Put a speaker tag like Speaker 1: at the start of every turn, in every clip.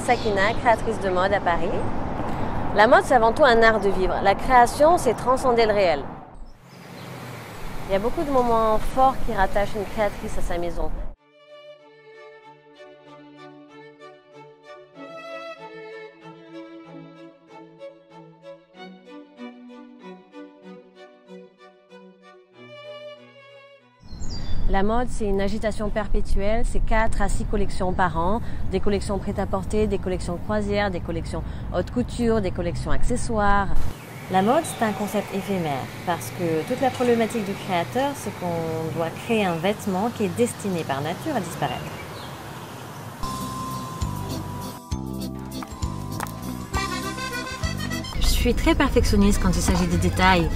Speaker 1: Sakina, créatrice de mode à Paris. La mode, c'est avant tout un art de vivre. La création, c'est transcender le réel. Il y a beaucoup de moments forts qui rattachent une créatrice à sa maison. La mode, c'est une agitation perpétuelle, c'est 4 à 6 collections par an, des collections prêt-à-porter, des collections croisières, des collections haute couture, des collections accessoires. La mode, c'est un concept éphémère parce que toute la problématique du créateur, c'est qu'on doit créer un vêtement qui est destiné par nature à disparaître. Je suis très perfectionniste quand il s'agit des détails.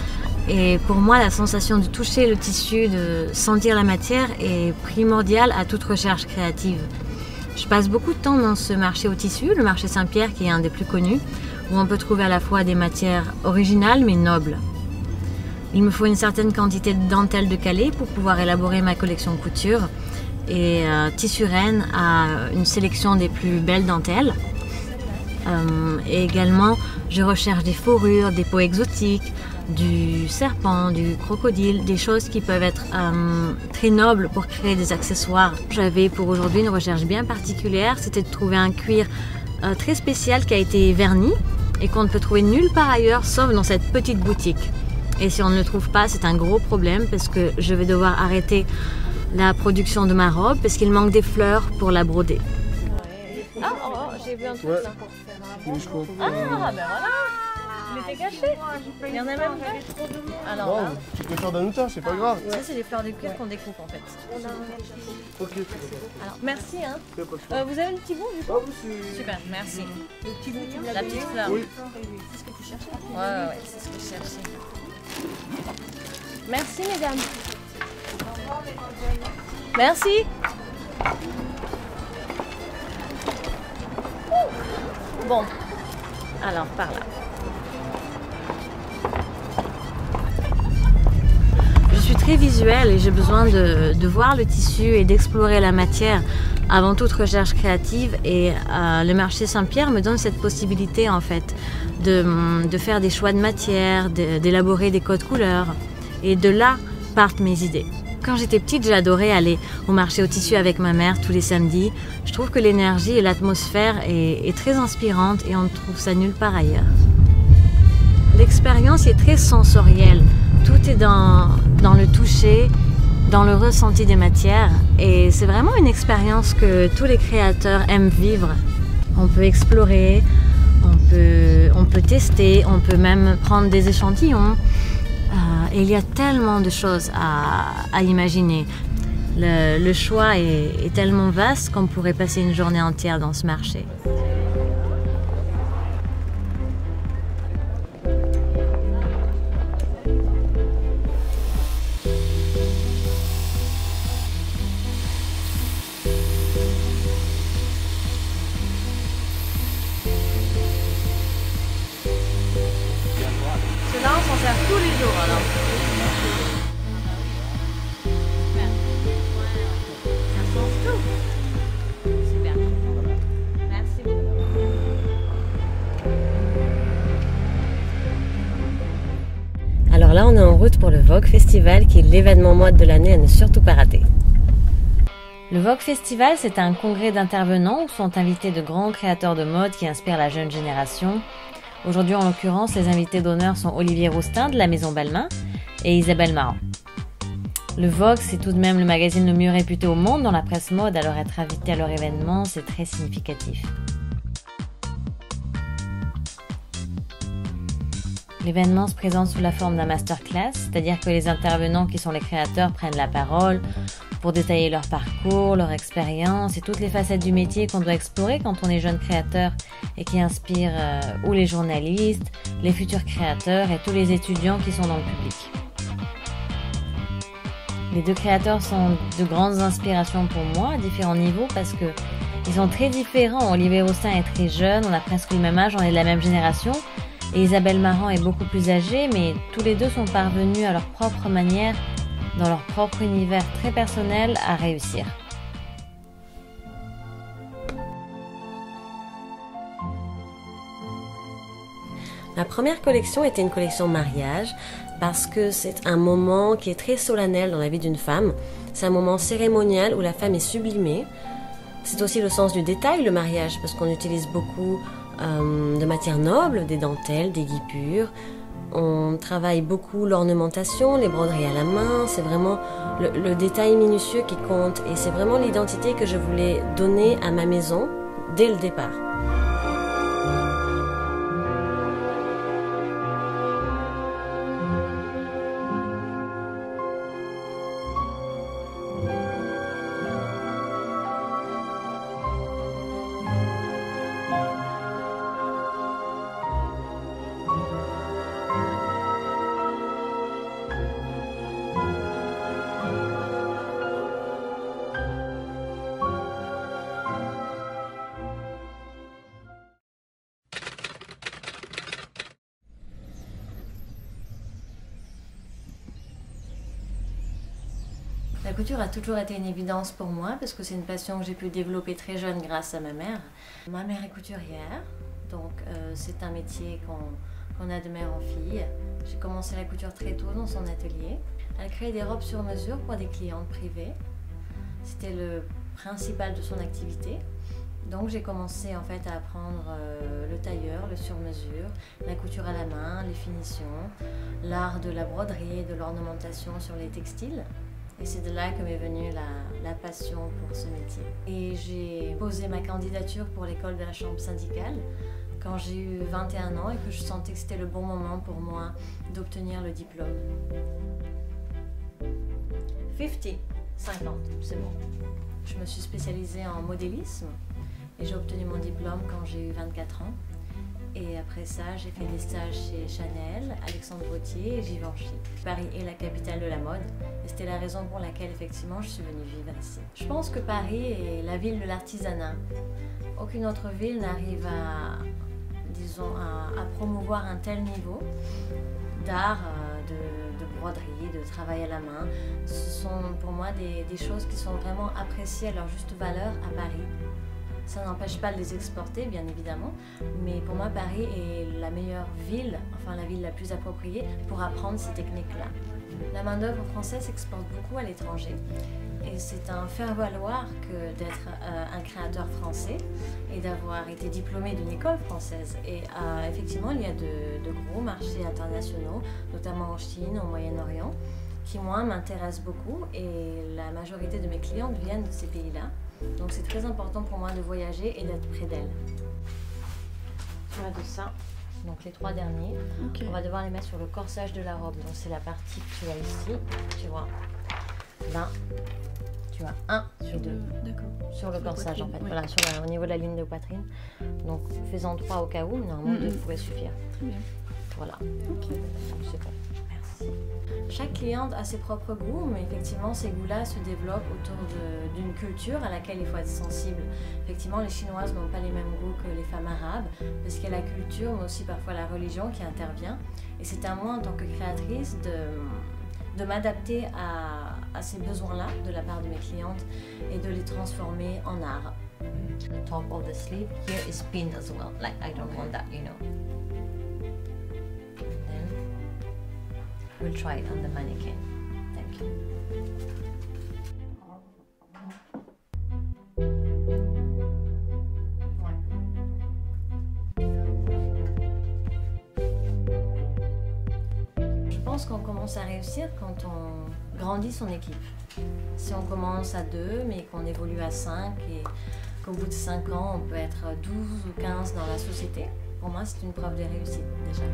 Speaker 1: Et pour moi, la sensation de toucher le tissu, de sentir la matière est primordiale à toute recherche créative. Je passe beaucoup de temps dans ce marché au tissu, le marché Saint-Pierre qui est un des plus connus, où on peut trouver à la fois des matières originales mais nobles. Il me faut une certaine quantité de dentelle de Calais pour pouvoir élaborer ma collection couture. Et Tissu Rennes a une sélection des plus belles dentelles. Et également, je recherche des fourrures, des peaux exotiques, du serpent, du crocodile, des choses qui peuvent être très nobles pour créer des accessoires. J'avais pour aujourd'hui une recherche bien particulière, c'était de trouver un cuir très spécial qui a été verni et qu'on ne peut trouver nulle part ailleurs sauf dans cette petite boutique. Et si on ne le trouve pas, c'est un gros problème parce que je vais devoir arrêter la production de ma robe parce qu'il manque des fleurs pour la broder. Ah, j'ai vu un truc là. Ah, ben voilà! Il était caché. Il y en a même deux. Alors là,
Speaker 2: tu peux faire d'Anouta, c'est pas grave.
Speaker 1: Ça, c'est les fleurs de cuir qu'on découpe en fait.
Speaker 2: Ok.
Speaker 1: Alors, merci. Hein. Vous avez le petit bout du coup? Super, merci. Le petit bout, la petite fleur.
Speaker 2: Oui.
Speaker 1: C'est ce que tu cherchais? Ouais, c'est ce que je cherchais. Merci, mesdames. Merci. Bon, alors par là. Je suis très visuelle et j'ai besoin de voir le tissu et d'explorer la matière avant toute recherche créative et le marché Saint-Pierre me donne cette possibilité en fait de faire des choix de matière, d'élaborer des codes couleurs et de là partent mes idées. Quand j'étais petite, j'adorais aller au marché au tissu avec ma mère tous les samedis. Je trouve que l'énergie et l'atmosphère est très inspirante et on ne trouve ça nulle part ailleurs. L'expérience est très sensorielle. Tout est dans le toucher, dans le ressenti des matières. Et c'est vraiment une expérience que tous les créateurs aiment vivre. On peut explorer, on peut tester, on peut même prendre des échantillons. Et il y a tellement de choses à imaginer. Le choix est tellement vaste qu'on pourrait passer une journée entière dans ce marché. Cela, on s'en sert tous les jours alors. Ça change tout. Super. Merci beaucoup. Alors là, on est en route pour le Vogue Festival qui est l'événement mode de l'année à ne surtout pas rater. Le Vogue Festival, c'est un congrès d'intervenants où sont invités de grands créateurs de mode qui inspirent la jeune génération. Aujourd'hui, en l'occurrence, les invités d'honneur sont Olivier Rousteing de la Maison Balmain et Isabelle Marant. Le Vogue, c'est tout de même le magazine le mieux réputé au monde dans la presse mode, alors être invité à leur événement, c'est très significatif. L'événement se présente sous la forme d'un masterclass, c'est-à-dire que les intervenants qui sont les créateurs prennent la parole pour détailler leur parcours, leur expérience et toutes les facettes du métier qu'on doit explorer quand on est jeune créateur et qui inspire ou les journalistes, les futurs créateurs et tous les étudiants qui sont dans le public. Les deux créateurs sont de grandes inspirations pour moi à différents niveaux parce que ils sont très différents. Olivier Rousteing est très jeune, on a presque le même âge, on est de la même génération. Et Isabelle Marant est beaucoup plus âgée, mais tous les deux sont parvenus à leur propre manière, dans leur propre univers très personnel, à réussir.
Speaker 3: La première collection était une collection mariage parce que c'est un moment qui est très solennel dans la vie d'une femme. C'est un moment cérémonial où la femme est sublimée. C'est aussi le sens du détail, le mariage, parce qu'on utilise beaucoup de matières nobles, des dentelles, des guipures. On travaille beaucoup l'ornementation, les broderies à la main. C'est vraiment le détail minutieux qui compte. Et c'est vraiment l'identité que je voulais donner à ma maison dès le départ.
Speaker 1: La couture a toujours été une évidence pour moi parce que c'est une passion que j'ai pu développer très jeune grâce à ma mère. Ma mère est couturière, donc c'est un métier qu'on a de mère en fille. J'ai commencé la couture très tôt dans son atelier. Elle crée des robes sur mesure pour des clientes privées. C'était le principal de son activité. Donc j'ai commencé en fait à apprendre le tailleur, le sur-mesure, la couture à la main, les finitions, l'art de la broderie et de l'ornementation sur les textiles. Et c'est de là que m'est venue la passion pour ce métier. Et j'ai posé ma candidature pour l'école de la chambre syndicale quand j'ai eu 21 ans et que je sentais que c'était le bon moment pour moi d'obtenir le diplôme. 50, c'est bon. Je me suis spécialisée en modélisme et j'ai obtenu mon diplôme quand j'ai eu 24 ans. Et après ça, j'ai fait des stages chez Chanel, Alexandre Vauthier et Givenchy. Paris est la capitale de la mode et c'était la raison pour laquelle effectivement je suis venue vivre ici. Je pense que Paris est la ville de l'artisanat. Aucune autre ville n'arrive à promouvoir un tel niveau d'art, de broderie, de travail à la main. Ce sont pour moi des choses qui sont vraiment appréciées à leur juste valeur à Paris. Ça n'empêche pas de les exporter, bien évidemment, mais pour moi, Paris est la meilleure ville, enfin la ville la plus appropriée pour apprendre ces techniques-là. La main-d'œuvre française s'exporte beaucoup à l'étranger et c'est un faire-valoir que d'être un créateur français et d'avoir été diplômé d'une école française. Et effectivement, il y a de gros marchés internationaux, notamment en Chine, au Moyen-Orient, qui, moi, m'intéressent beaucoup et la majorité de mes clientes viennent de ces pays-là. Donc c'est très important pour moi de voyager et d'être près d'elles. Tu vois de ça, donc les 3 derniers, okay. On va devoir les mettre sur le corsage de la robe. Donc c'est la partie que tu as ici, tu vois. Là, tu as 1 sur 2. Sur le corsage en fait, voilà, au niveau de la ligne de poitrine. Donc fais-en 3 au cas où, mais normalement 2 pourraient suffire. Très bien. Voilà. Okay. C'est bon. Merci. Chaque cliente a ses propres goûts, mais effectivement ces goûts-là se développent autour d'une culture à laquelle il faut être sensible. Effectivement, les Chinoises n'ont pas les mêmes goûts que les femmes arabes, parce qu'il y a la culture, mais aussi parfois la religion qui intervient. Et c'est à moi, en tant que créatrice, de m'adapter à ces besoins-là de la part de mes clientes et de les transformer en art. The top of the sleeve here is pinned as well. Like I don't want that, you know. We'll try it on the mannequin. Thank you. Je pense qu'on commence à réussir quand on grandit son équipe. Si on commence à 2, mais qu'on évolue à 5 et qu'au bout de 5 ans, on peut être 12 ou 15 dans la société, pour moi, c'est une preuve de réussite déjà.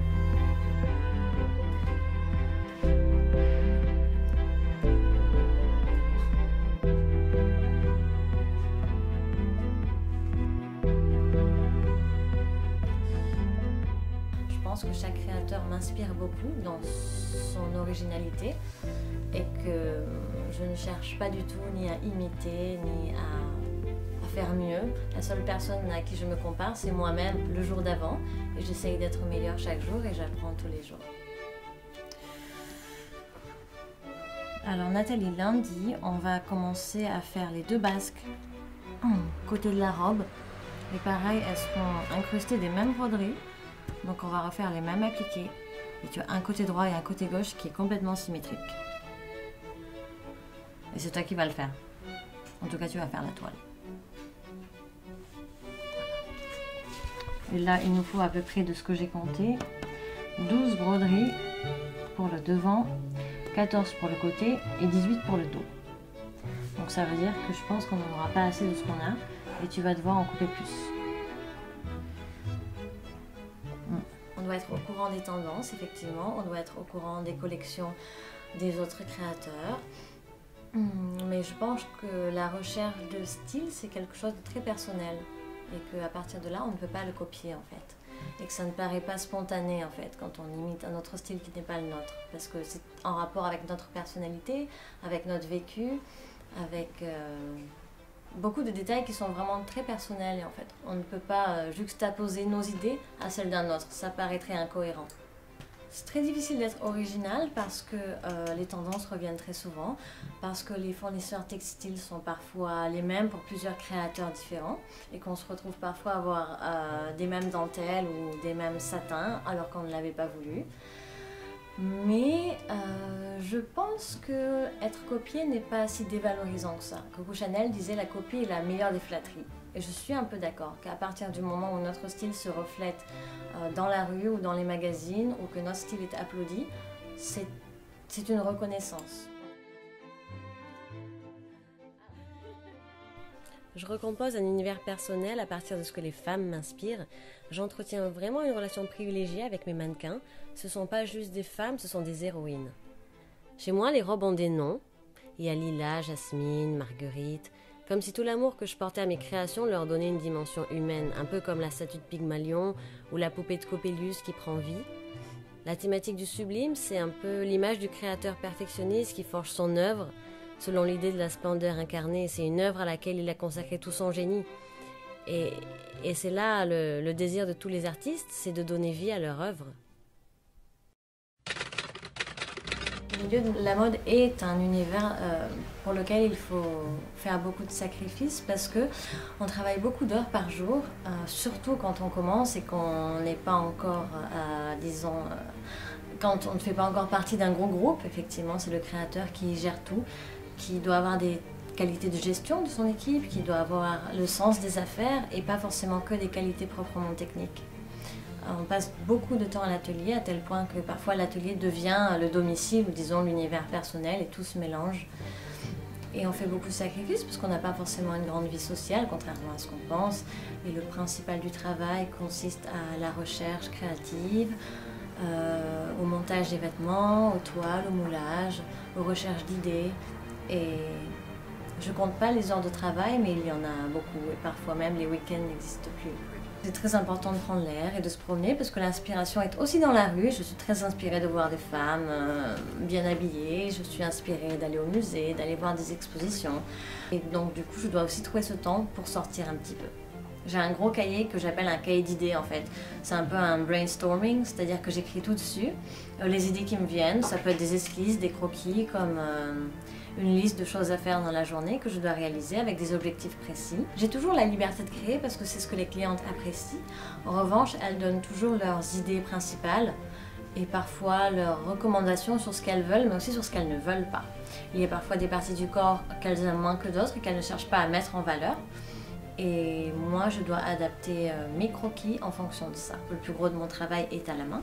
Speaker 1: Je pense que chaque créateur m'inspire beaucoup dans son originalité et que je ne cherche pas du tout ni à imiter ni à faire mieux. La seule personne à qui je me compare, c'est moi-même le jour d'avant et j'essaye d'être meilleure chaque jour et j'apprends tous les jours. Alors Nathalie, lundi, on va commencer à faire les 2 basques côté de la robe et pareil, elles seront incrustées des mêmes broderies. Donc on va refaire les mêmes appliqués. Et tu as un côté droit et un côté gauche qui est complètement symétrique. Et c'est toi qui vas le faire. En tout cas, tu vas faire la toile. Et là, il nous faut à peu près, de ce que j'ai compté, 12 broderies pour le devant, 14 pour le côté et 18 pour le dos. Donc ça veut dire que je pense qu'on n'en aura pas assez de ce qu'on a et tu vas devoir en couper plus. On doit être au courant des tendances, effectivement. On doit être au courant des collections des autres créateurs. Mais je pense que la recherche de style, c'est quelque chose de très personnel. Et qu'à partir de là, on ne peut pas le copier, en fait. Et que ça ne paraît pas spontané, en fait, quand on imite un autre style qui n'est pas le nôtre. Parce que c'est en rapport avec notre personnalité, avec notre vécu, avec beaucoup de détails qui sont vraiment très personnels. Et en fait, on ne peut pas juxtaposer nos idées à celles d'un autre. Ça paraîtrait incohérent. C'est très difficile d'être original parce que les tendances reviennent très souvent, parce que les fournisseurs textiles sont parfois les mêmes pour plusieurs créateurs différents et qu'on se retrouve parfois à avoir des mêmes dentelles ou des mêmes satins alors qu'on ne l'avait pas voulu. Mais je pense que être copié n'est pas si dévalorisant que ça. Coco Chanel disait la copie est la meilleure des flatteries. Et je suis un peu d'accord qu'à partir du moment où notre style se reflète dans la rue ou dans les magazines ou que notre style est applaudi, c'est une reconnaissance.
Speaker 3: Je recompose un univers personnel à partir de ce que les femmes m'inspirent. J'entretiens vraiment une relation privilégiée avec mes mannequins. Ce ne sont pas juste des femmes, ce sont des héroïnes. Chez moi, les robes ont des noms. Il y a Lila, Jasmine, Marguerite. Comme si tout l'amour que je portais à mes créations leur donnait une dimension humaine, un peu comme la statue de Pygmalion ou la poupée de Coppelius qui prend vie. La thématique du sublime, c'est un peu l'image du créateur perfectionniste qui forge son œuvre selon l'idée de la splendeur incarnée. C'est une œuvre à laquelle il a consacré tout son génie. Et c'est là le désir de tous les artistes, c'est de donner vie à leur œuvre.
Speaker 1: Le milieu de la mode est un univers pour lequel il faut faire beaucoup de sacrifices parce que on travaille beaucoup d'heures par jour, surtout quand on commence et qu'on n'est pas encore, disons, quand on ne fait pas encore partie d'un gros groupe. Effectivement, c'est le créateur qui gère tout, qui doit avoir des qualités de gestion de son équipe, qui doit avoir le sens des affaires et pas forcément que des qualités proprement techniques. On passe beaucoup de temps à l'atelier, à tel point que parfois l'atelier devient le domicile ou disons l'univers personnel et tout se mélange. Et on fait beaucoup de sacrifices parce qu'on n'a pas forcément une grande vie sociale, contrairement à ce qu'on pense. Et le principal du travail consiste à la recherche créative, au montage des vêtements, aux toiles, au moulage, aux recherches d'idées. Et je compte pas les heures de travail, mais il y en a beaucoup. Et parfois même les week-ends n'existent plus. C'est très important de prendre l'air et de se promener parce que l'inspiration est aussi dans la rue. Je suis très inspirée de voir des femmes bien habillées. Je suis inspirée d'aller au musée, d'aller voir des expositions. Et donc du coup, je dois aussi trouver ce temps pour sortir un petit peu. J'ai un gros cahier que j'appelle un cahier d'idées en fait. C'est un peu un brainstorming, c'est-à-dire que j'écris tout dessus. Les idées qui me viennent, ça peut être des esquisses, des croquis, comme une liste de choses à faire dans la journée que je dois réaliser avec des objectifs précis. J'ai toujours la liberté de créer parce que c'est ce que les clientes apprécient. En revanche, elles donnent toujours leurs idées principales et parfois leurs recommandations sur ce qu'elles veulent, mais aussi sur ce qu'elles ne veulent pas. Il y a parfois des parties du corps qu'elles aiment moins que d'autres et qu'elles ne cherchent pas à mettre en valeur. Et moi, je dois adapter mes croquis en fonction de ça. Le plus gros de mon travail est à la main.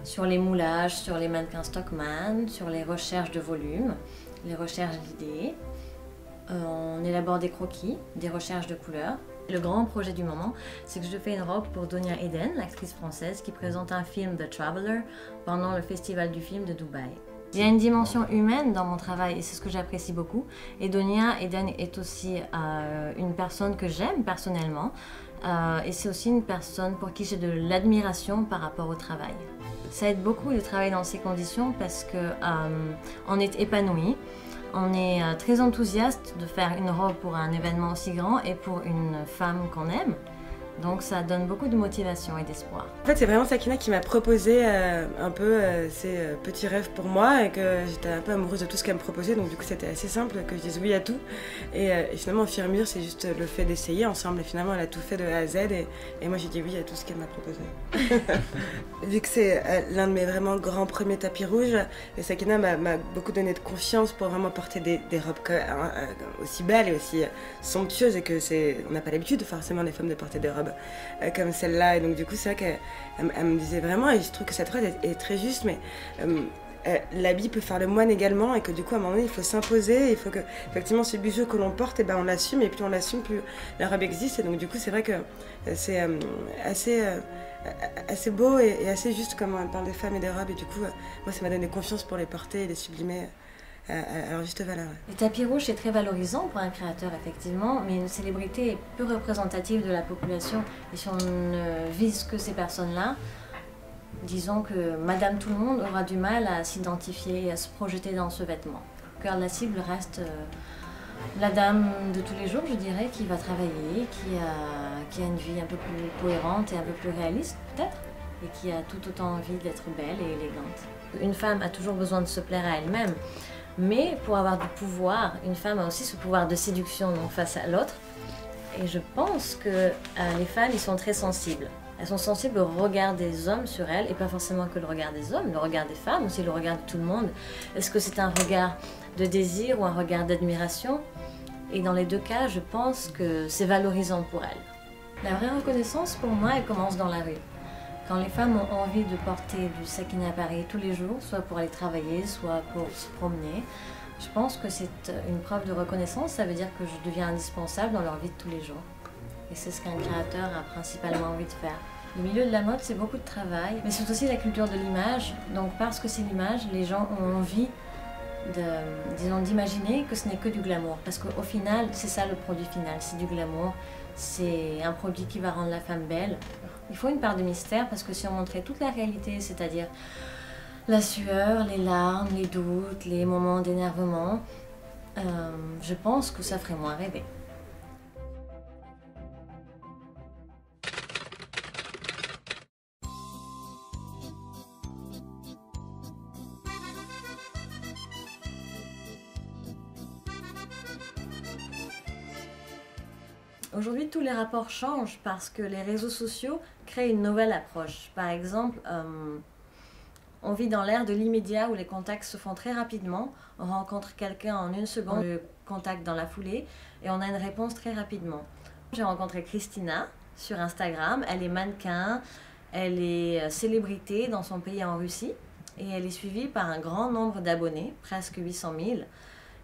Speaker 1: Sur les moulages, sur les mannequins Stockmann, sur les recherches de volume, les recherches d'idées. On élabore des croquis, des recherches de couleurs. Le grand projet du moment, c'est que je fais une robe pour Donia Eden, l'actrice française qui présente un film The Traveler pendant le festival du film de Dubaï. Il y a une dimension humaine dans mon travail et c'est ce que j'apprécie beaucoup. Et Donia Eden est aussi une personne que j'aime personnellement et c'est aussi une personne pour qui j'ai de l'admiration par rapport au travail. Ça aide beaucoup de travailler dans ces conditions parce qu'on est épanoui, on est très enthousiaste de faire une robe pour un événement aussi grand et pour une femme qu'on aime. Donc ça donne beaucoup de motivation et d'espoir.
Speaker 4: En fait, c'est vraiment Sakina qui m'a proposé un peu ses petits rêves pour moi et que j'étais un peu amoureuse de tout ce qu'elle me proposait. Donc du coup, c'était assez simple que je dise oui à tout. Et finalement, au fur et à mesure, c'est juste le fait d'essayer ensemble. Et finalement, elle a tout fait de A à Z et moi, j'ai dit oui à tout ce qu'elle m'a proposé. Vu que c'est l'un de mes vraiment grands premiers tapis rouges, Sakina m'a beaucoup donné de confiance pour vraiment porter des robes aussi belles et aussi somptueuses et que on n'a pas l'habitude forcément des femmes de porter des robes comme celle-là, et donc du coup c'est vrai qu'elle me disait vraiment, et je trouve que cette phrase est très juste, mais l'habit peut faire le moine également, et que du coup à un moment donné il faut s'imposer, il faut que effectivement ce bijou que l'on porte, et ben on l'assume, et plus on l'assume, plus la robe existe, et donc du coup c'est vrai que c'est assez beau et assez juste comme on parle des femmes et des robes, et du coup moi ça m'a donné confiance pour les porter et les sublimer à leur juste valeur.
Speaker 1: Le tapis rouge est très valorisant pour un créateur, effectivement, mais une célébrité est peu représentative de la population. Et si on ne vise que ces personnes-là, disons que Madame Tout-le-Monde aura du mal à s'identifier et à se projeter dans ce vêtement. Car la cible reste la dame de tous les jours, je dirais, qui va travailler, qui a une vie un peu plus cohérente et un peu plus réaliste, peut-être, et qui a tout autant envie d'être belle et élégante. Une femme a toujours besoin de se plaire à elle-même. Mais pour avoir du pouvoir, une femme a aussi ce pouvoir de séduction donc, face à l'autre. Et je pense que les femmes, ils sont très sensibles. Elles sont sensibles au regard des hommes sur elles, et pas forcément que le regard des hommes, le regard des femmes, aussi le regard de tout le monde. Est-ce que c'est un regard de désir ou un regard d'admiration? Et dans les deux cas, je pense que c'est valorisant pour elles. La vraie reconnaissance, pour moi, elle commence dans la rue. Quand les femmes ont envie de porter du Sakina à Paris tous les jours, soit pour aller travailler, soit pour se promener, je pense que c'est une preuve de reconnaissance. Ça veut dire que je deviens indispensable dans leur vie de tous les jours. Et c'est ce qu'un créateur a principalement envie de faire. Le milieu de la mode, c'est beaucoup de travail, mais c'est aussi la culture de l'image. Donc parce que c'est l'image, les gens ont envie d'imaginer que ce n'est que du glamour. Parce qu'au final, c'est ça le produit final, c'est du glamour. C'est un produit qui va rendre la femme belle. Il faut une part de mystère parce que si on montrait toute la réalité, c'est-à-dire la sueur, les larmes, les doutes, les moments d'énervement, je pense que ça ferait moins rêver. Aujourd'hui, tous les rapports changent parce que les réseaux sociaux créent une nouvelle approche. Par exemple, on vit dans l'ère de l'immédiat où les contacts se font très rapidement. On rencontre quelqu'un en une seconde, on le contacte dans la foulée et on a une réponse très rapidement. J'ai rencontré Christina sur Instagram. Elle est mannequin, elle est célébrité dans son pays en Russie et elle est suivie par un grand nombre d'abonnés, presque 800 000.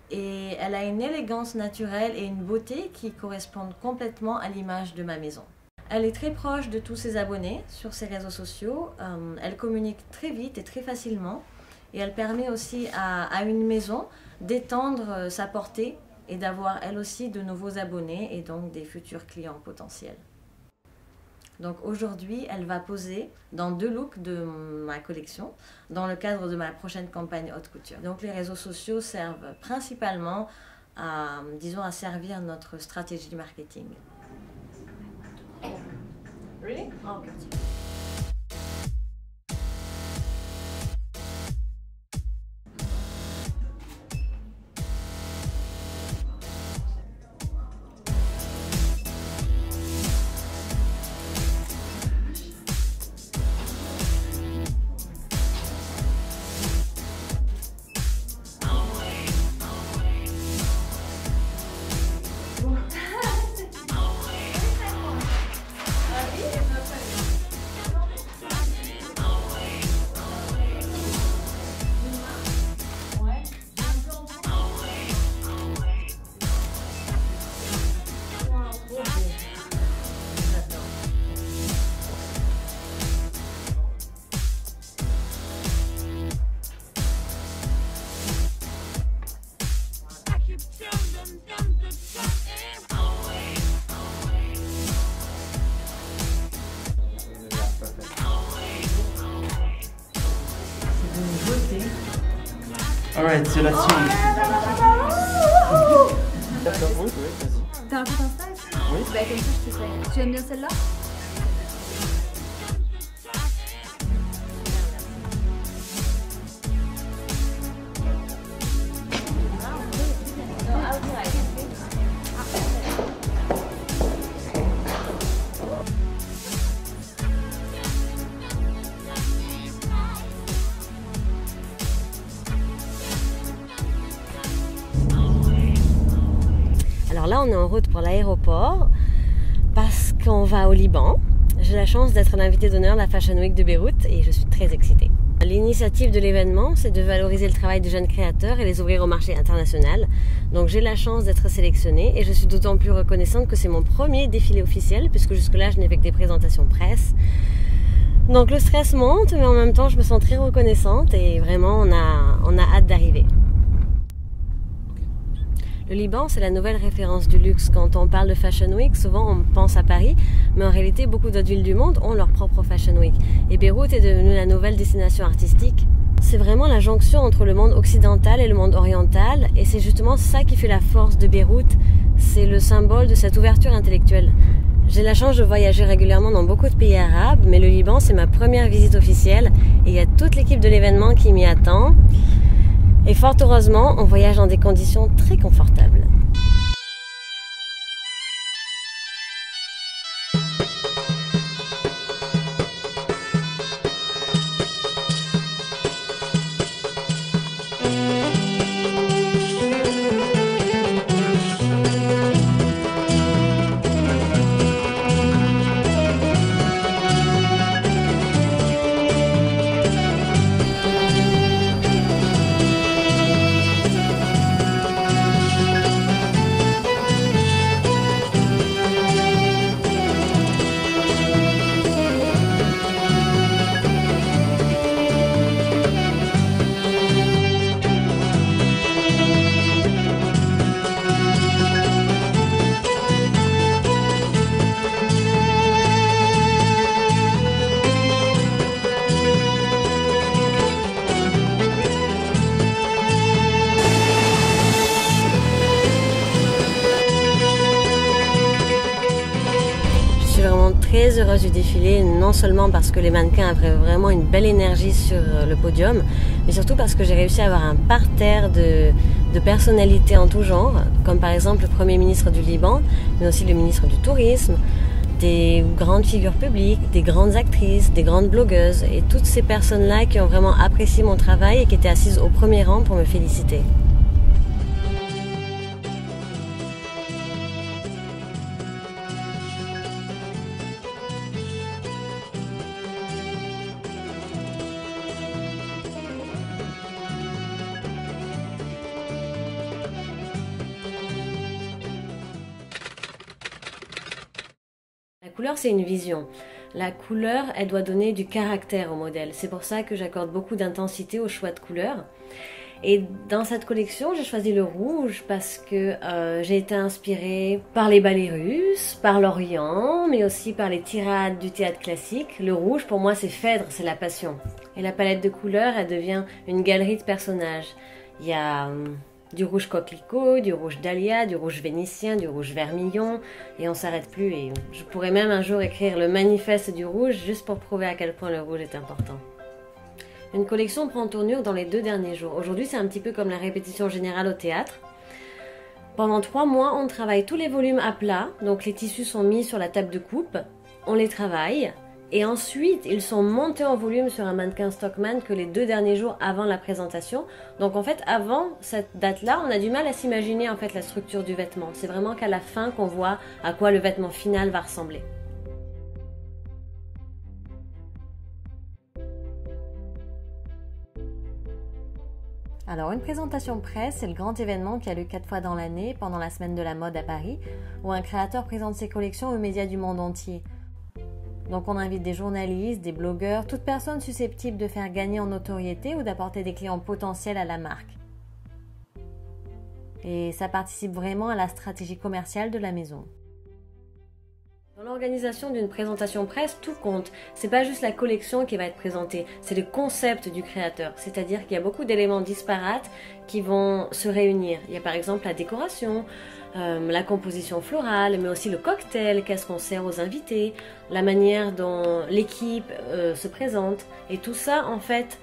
Speaker 1: Et elle a une élégance naturelle et une beauté qui correspondent complètement à l'image de ma maison. Elle est très proche de tous ses abonnés sur ses réseaux sociaux, elle communique très vite et très facilement et elle permet aussi à une maison d'étendre sa portée et d'avoir elle aussi de nouveaux abonnés et donc des futurs clients potentiels. Donc aujourd'hui, elle va poser dans 2 looks de ma collection dans le cadre de ma prochaine campagne haute couture. Donc les réseaux sociaux servent principalement à, disons, à servir notre stratégie marketing. Really? Oh, okay.
Speaker 2: Alright, c'est la team.
Speaker 5: D'accord, oui, vas-y.
Speaker 6: T'as un compte Insta?
Speaker 2: Oui.
Speaker 6: Bah comme ça je te fais. Tu aimes bien celle-là?
Speaker 3: Alors là, on est en route pour l'aéroport parce qu'on va au Liban. J'ai la chance d'être l'invité d'honneur de la Fashion Week de Beyrouth et je suis très excitée. L'initiative de l'événement, c'est de valoriser le travail de jeunes créateurs et les ouvrir au marché international. Donc j'ai la chance d'être sélectionnée et je suis d'autant plus reconnaissante que c'est mon premier défilé officiel puisque jusque-là, je n'ai fait que des présentations presse. Donc le stress monte, mais en même temps, je me sens très reconnaissante et vraiment, on a hâte d'arriver. Le Liban, c'est la nouvelle référence du luxe. Quand on parle de Fashion Week, souvent on pense à Paris, mais en réalité, beaucoup d'autres villes du monde ont leur propre Fashion Week. Et Beyrouth est devenue la nouvelle destination artistique. C'est vraiment la jonction entre le monde occidental et le monde oriental, et c'est justement ça qui fait la force de Beyrouth. C'est le symbole de cette ouverture intellectuelle. J'ai la chance de voyager régulièrement dans beaucoup de pays arabes, mais le Liban, c'est ma première visite officielle, et il y a toute l'équipe de l'événement qui m'y attend. Et fort heureusement, on voyage dans des conditions très confortables. Très heureuse du défilé, non seulement parce que les mannequins avaient vraiment une belle énergie sur le podium, mais surtout parce que j'ai réussi à avoir un parterre de personnalités en tout genre, comme par exemple le Premier ministre du Liban, mais aussi le ministre du Tourisme, des grandes figures publiques, des grandes actrices, des grandes blogueuses, et toutes ces personnes-là qui ont vraiment apprécié mon travail et qui étaient assises au premier rang pour me féliciter. La couleur, c'est une vision. La couleur, elle doit donner du caractère au modèle. C'est pour ça que j'accorde beaucoup d'intensité au choix de couleurs. Et dans cette collection, j'ai choisi le rouge parce que j'ai été inspirée par les ballets russes, par l'Orient, mais aussi par les tirades du théâtre classique. Le rouge, pour moi, c'est Phèdre, c'est la passion. Et la palette de couleurs, elle devient une galerie de personnages. Il y a du rouge coquelicot, du rouge dahlia, du rouge vénitien, du rouge vermillon, et on s'arrête plus. Et je pourrais même un jour écrire le manifeste du rouge juste pour prouver à quel point le rouge est important. Une collection prend tournure dans les 2 derniers jours. Aujourd'hui, c'est un petit peu comme la répétition générale au théâtre. Pendant 3 mois, on travaille tous les volumes à plat, donc les tissus sont mis sur la table de coupe, on les travaille, et ensuite, ils sont montés en volume sur un mannequin Stockmann que les 2 derniers jours avant la présentation. Donc en fait, avant cette date-là, on a du mal à s'imaginer en fait la structure du vêtement. C'est vraiment qu'à la fin qu'on voit à quoi le vêtement final va ressembler. Alors, une présentation presse, c'est le grand événement qui a lieu 4 fois dans l'année pendant la semaine de la mode à Paris, où un créateur présente ses collections aux médias du monde entier. Donc on invite des journalistes, des blogueurs, toute personne susceptible de faire gagner en notoriété ou d'apporter des clients potentiels à la marque. Et ça participe vraiment à la stratégie commerciale de la maison. Dans l'organisation d'une présentation presse, tout compte. C'est pas juste la collection qui va être présentée, c'est le concept du créateur. C'est-à-dire qu'il y a beaucoup d'éléments disparates qui vont se réunir. Il y a par exemple la décoration, la composition florale, mais aussi le cocktail, qu'est-ce qu'on sert aux invités, la manière dont l'équipe se présente. Et tout ça, en fait,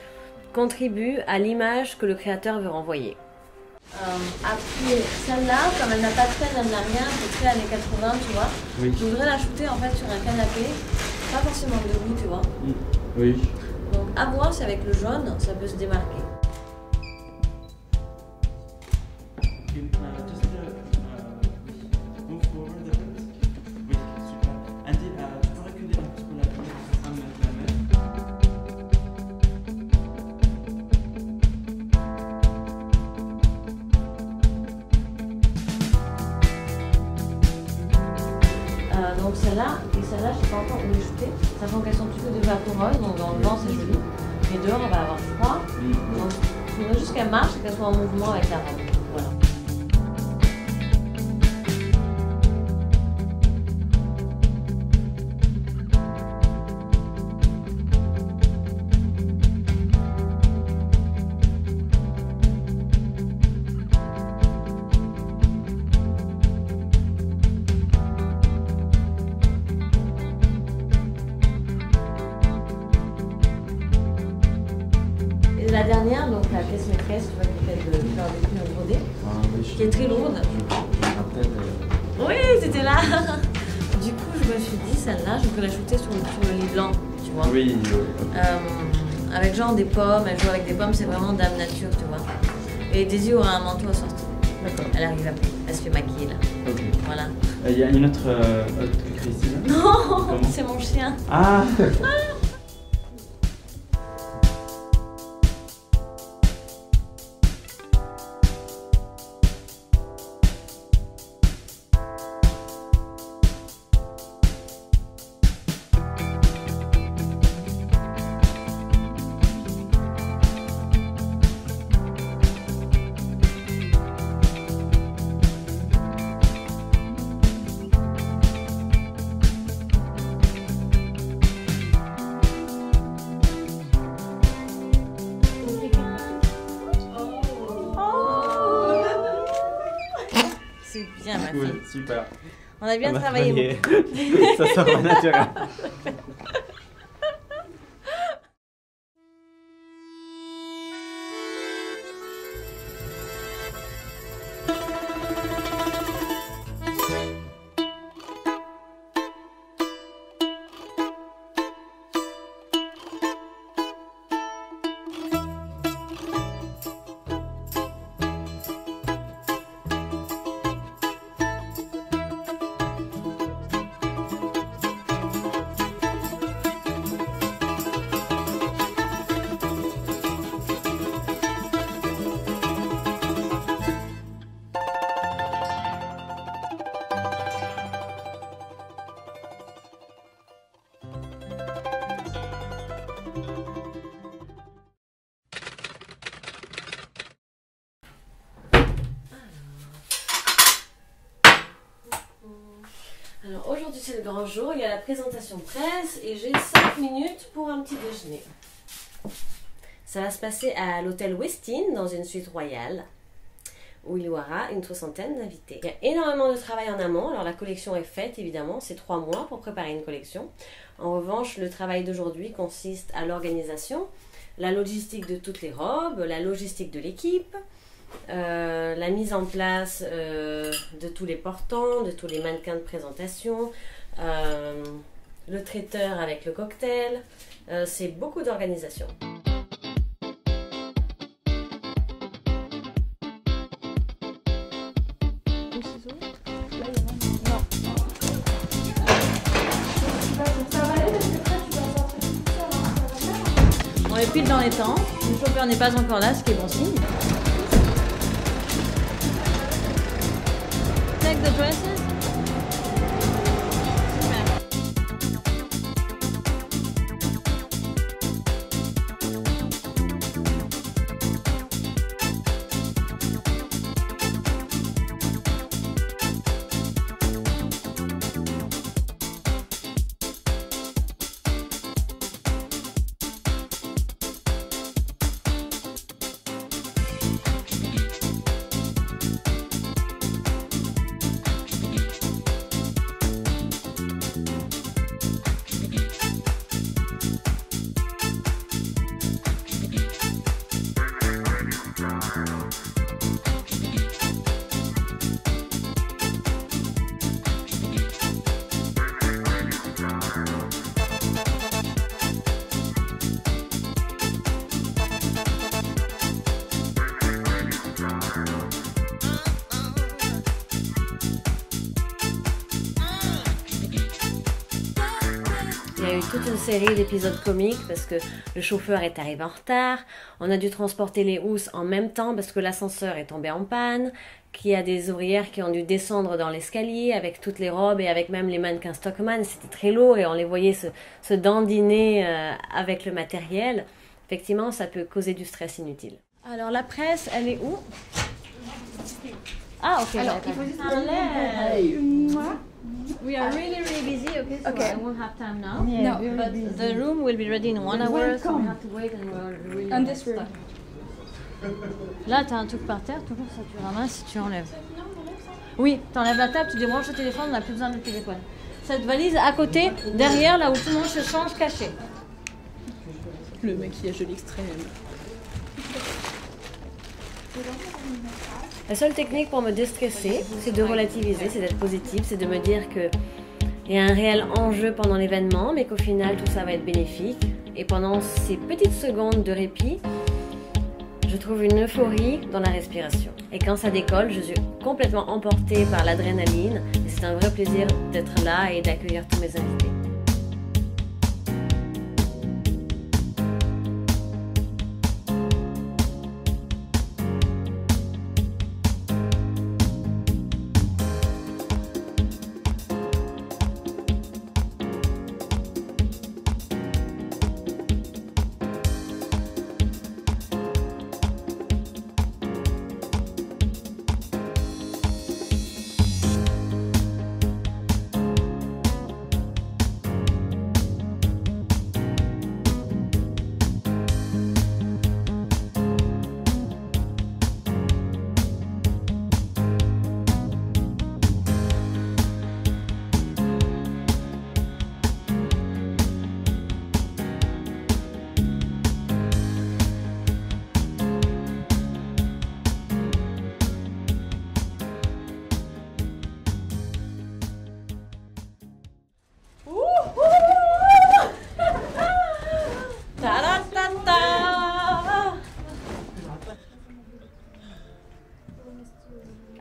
Speaker 3: contribue à l'image que le créateur veut renvoyer. Après celle-là, comme elle n'a pas de peine, elle n'a rien, c'est très années 80, tu vois. Oui. Je voudrais la shooter en fait sur un canapé, pas forcément debout, tu vois.
Speaker 2: Oui.
Speaker 3: Donc à voir si avec le jaune, ça peut se démarquer. celle-là, et celle-là, je ne sais pas encore où les shooter, sachant qu'elles sont plutôt de vaporeuses, donc dans le vent c'est joli. Mais dehors on va avoir froid, donc il faudrait juste qu'elle marche et qu'elle soit en mouvement avec la robe. Voilà. La dernière, donc la pièce maîtresse, tu vois, qui fait de fleurs de plume brodées, qui est très lourde.
Speaker 5: Je me rappelle.
Speaker 3: Oui, c'était là. Du coup, je me suis dit, celle-là, je peux la shooter sur le lit blanc, tu vois.
Speaker 5: Oui,
Speaker 3: Avec genre des pommes, elle joue avec des pommes, c'est vraiment dame nature, tu vois. Et Daisy aura un manteau assorti.
Speaker 5: D'accord.
Speaker 3: Elle arrive après, elle se fait maquiller là.
Speaker 5: Ok.
Speaker 3: Voilà.
Speaker 5: Il y a une autre que Christine.
Speaker 3: Non, c'est mon chien.
Speaker 5: Ah
Speaker 3: C'est bien, ma
Speaker 5: cool,
Speaker 3: fille.
Speaker 5: super.
Speaker 3: On a bien
Speaker 5: On a
Speaker 3: travaillé.
Speaker 5: travaillé. Ça sort naturel.
Speaker 3: Alors aujourd'hui c'est le grand jour, il y a la présentation presse et j'ai 5 minutes pour un petit déjeuner. Ça va se passer à l'hôtel Westin dans une suite royale où il y aura une 60aine d'invités. Il y a énormément de travail en amont, alors la collection est faite évidemment, c'est 3 mois pour préparer une collection. En revanche, le travail d'aujourd'hui consiste à l'organisation, la logistique de toutes les robes, la logistique de l'équipe, la mise en place de tous les portants, de tous les mannequins de présentation, le traiteur avec le cocktail, c'est beaucoup d'organisation.
Speaker 1: On est pile dans les temps, le chauffeur n'est pas encore là, ce qui est bon signe. Take the dresses.
Speaker 3: Il y a eu toute une série d'épisodes comiques parce que le chauffeur est arrivé en retard, on a dû transporter les housses en même temps parce que l'ascenseur est tombé en panne, qu'il y a des ouvrières qui ont dû descendre dans l'escalier avec toutes les robes et avec même les mannequins Stockmann. C'était très lourd et on les voyait se dandiner avec le matériel. Effectivement, ça peut causer du stress inutile. Alors la presse, elle est où? Ah, ok. Alors, il faut juste We are really busy, okay, so I won't have time now.
Speaker 1: Yeah,
Speaker 3: no, but the room will be ready in 1 hour, so we have to wait and we're really
Speaker 6: On this room.
Speaker 1: Là, tu as un truc par terre, toujours ça tu ramasses si tu enlèves. Oui, tu enlèves la table, tu débranches le téléphone, on n'a plus besoin de téléphone. Cette valise à côté, derrière, là où tout le monde se change, caché.
Speaker 6: Le maquillage de l'extrême.
Speaker 3: La seule technique pour me déstresser, c'est de relativiser, c'est d'être positive, c'est de me dire qu'il y a un réel enjeu pendant l'événement, mais qu'au final tout ça va être bénéfique. Et pendant ces petites secondes de répit, je trouve une euphorie dans la respiration. Et quand ça décolle, je suis complètement emportée par l'adrénaline. Et c'est un vrai plaisir d'être là et d'accueillir tous mes invités.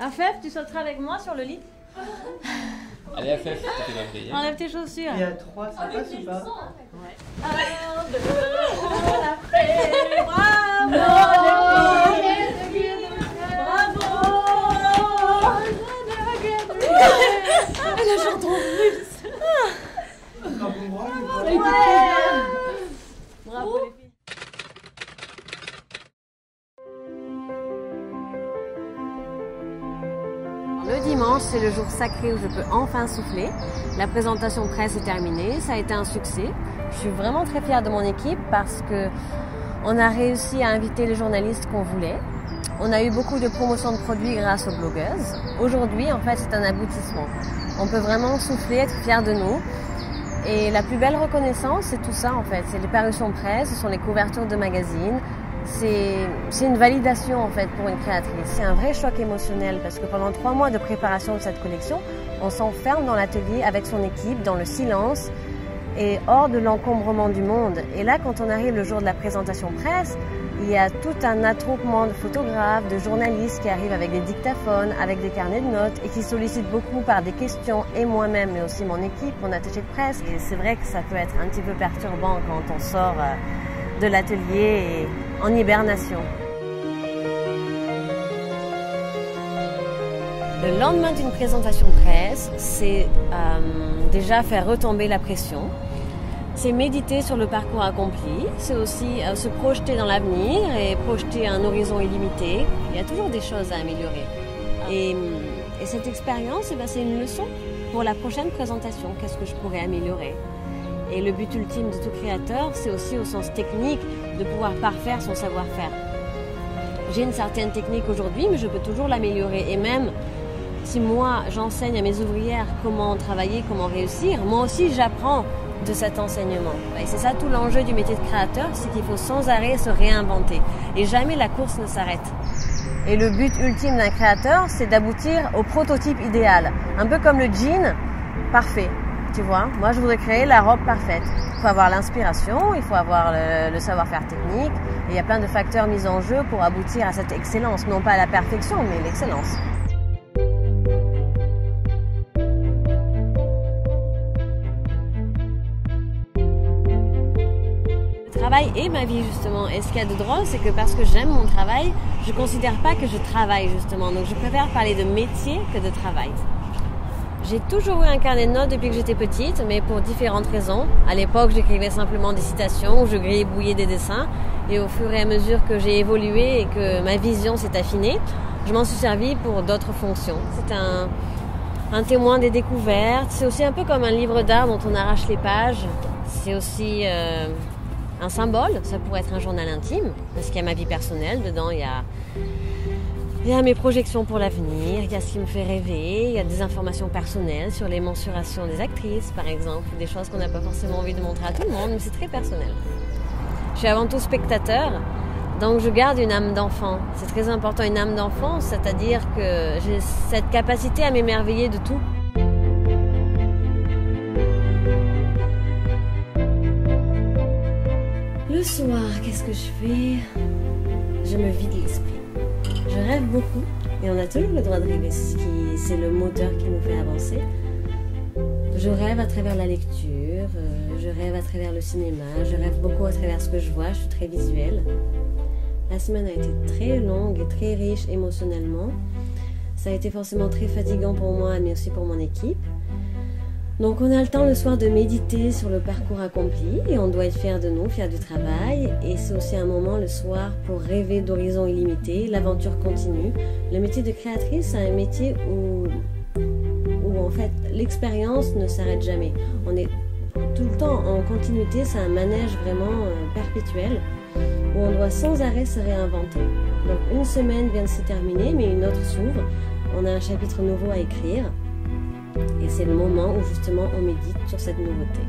Speaker 1: Afef, tu sauteras avec moi sur le lit?
Speaker 5: Allez, Afef, tu fais ma prière.
Speaker 1: Enlève tes chaussures.
Speaker 2: Il y a 3, ça passe ou pas?
Speaker 1: Bravo les filles.
Speaker 3: Le dimanche, c'est le jour sacré où je peux enfin souffler. La présentation presse est terminée, ça a été un succès. Je suis vraiment très fière de mon équipe parce que on a réussi à inviter les journalistes qu'on voulait. On a eu beaucoup de promotions de produits grâce aux blogueuses. Aujourd'hui, en fait, c'est un aboutissement. On peut vraiment souffler, être fier de nous. Et la plus belle reconnaissance, c'est tout ça en fait. C'est les parutions presse, ce sont les couvertures de magazines. C'est une validation en fait pour une créatrice. C'est un vrai choc émotionnel parce que pendant 3 mois de préparation de cette collection, on s'enferme dans l'atelier avec son équipe, dans le silence et hors de l'encombrement du monde. Et là, quand on arrive le jour de la présentation presse, il y a tout un attroupement de photographes, de journalistes qui arrivent avec des dictaphones, avec des carnets de notes et qui sollicitent beaucoup par des questions, et moi-même, mais aussi mon équipe, mon attaché de presse. Et c'est vrai que ça peut être un petit peu perturbant quand on sort de l'atelier en hibernation. Le lendemain d'une présentation presse, c'est déjà faire retomber la pression. C'est méditer sur le parcours accompli, c'est aussi se projeter dans l'avenir et projeter un horizon illimité. Il y a toujours des choses à améliorer. Et cette expérience, c'est une leçon pour la prochaine présentation. Qu'est-ce que je pourrais améliorer? Et le but ultime de tout créateur, c'est aussi au sens technique de pouvoir parfaire son savoir-faire. J'ai une certaine technique aujourd'hui, mais je peux toujours l'améliorer. Et même si moi, j'enseigne à mes ouvrières comment travailler, comment réussir, moi aussi, j'apprends de cet enseignement. Et c'est ça tout l'enjeu du métier de créateur, c'est qu'il faut sans arrêt se réinventer. Et jamais la course ne s'arrête. Et le but ultime d'un créateur, c'est d'aboutir au prototype idéal. Un peu comme le jean parfait. Tu vois, moi je voudrais créer la robe parfaite. Il faut avoir l'inspiration, il faut avoir le savoir-faire technique. Et il y a plein de facteurs mis en jeu pour aboutir à cette excellence. Non pas à la perfection, mais l'excellence. Le travail et ma vie justement. Et ce qu'il y a de drôle, c'est que parce que j'aime mon travail, je ne considère pas que je travaille justement. Donc je préfère parler de métier que de travail. J'ai toujours eu un carnet de notes depuis que j'étais petite, mais pour différentes raisons. À l'époque, j'écrivais simplement des citations ou je gribouillais des dessins. Et au fur et à mesure que j'ai évolué et que ma vision s'est affinée, je m'en suis servi pour d'autres fonctions. C'est un témoin des découvertes. C'est aussi un peu comme un livre d'art dont on arrache les pages. C'est aussi un symbole. Ça pourrait être un journal intime, parce qu'il y a ma vie personnelle. Dedans, il y a mes projections pour l'avenir, il y a ce qui me fait rêver, il y a des informations personnelles sur les mensurations des actrices, par exemple, des choses qu'on n'a pas forcément envie de montrer à tout le monde, mais c'est très personnel. Je suis avant tout spectateur, donc je garde une âme d'enfant. C'est très important, une âme d'enfant, c'est-à-dire que j'ai cette capacité à m'émerveiller de tout. Le soir, qu'est-ce que je fais? Je me vide l'esprit. Je rêve beaucoup, et on a toujours le droit de rêver, c'est le moteur qui nous fait avancer. Je rêve à travers la lecture, je rêve à travers le cinéma, je rêve beaucoup à travers ce que je vois, je suis très visuelle. La semaine a été très longue et très riche émotionnellement. Ça a été forcément très fatigant pour moi, mais aussi pour mon équipe. Donc on a le temps le soir de méditer sur le parcours accompli et on doit être fier de nous, fier du travail. Et c'est aussi un moment le soir pour rêver d'horizons illimités, l'aventure continue. Le métier de créatrice, c'est un métier où en fait l'expérience ne s'arrête jamais. On est tout le temps en continuité, c'est un manège vraiment perpétuel où on doit sans arrêt se réinventer. Donc une semaine vient de se terminer mais une autre s'ouvre. On a un chapitre nouveau à écrire. Et c'est le moment où justement on médite sur cette nouveauté.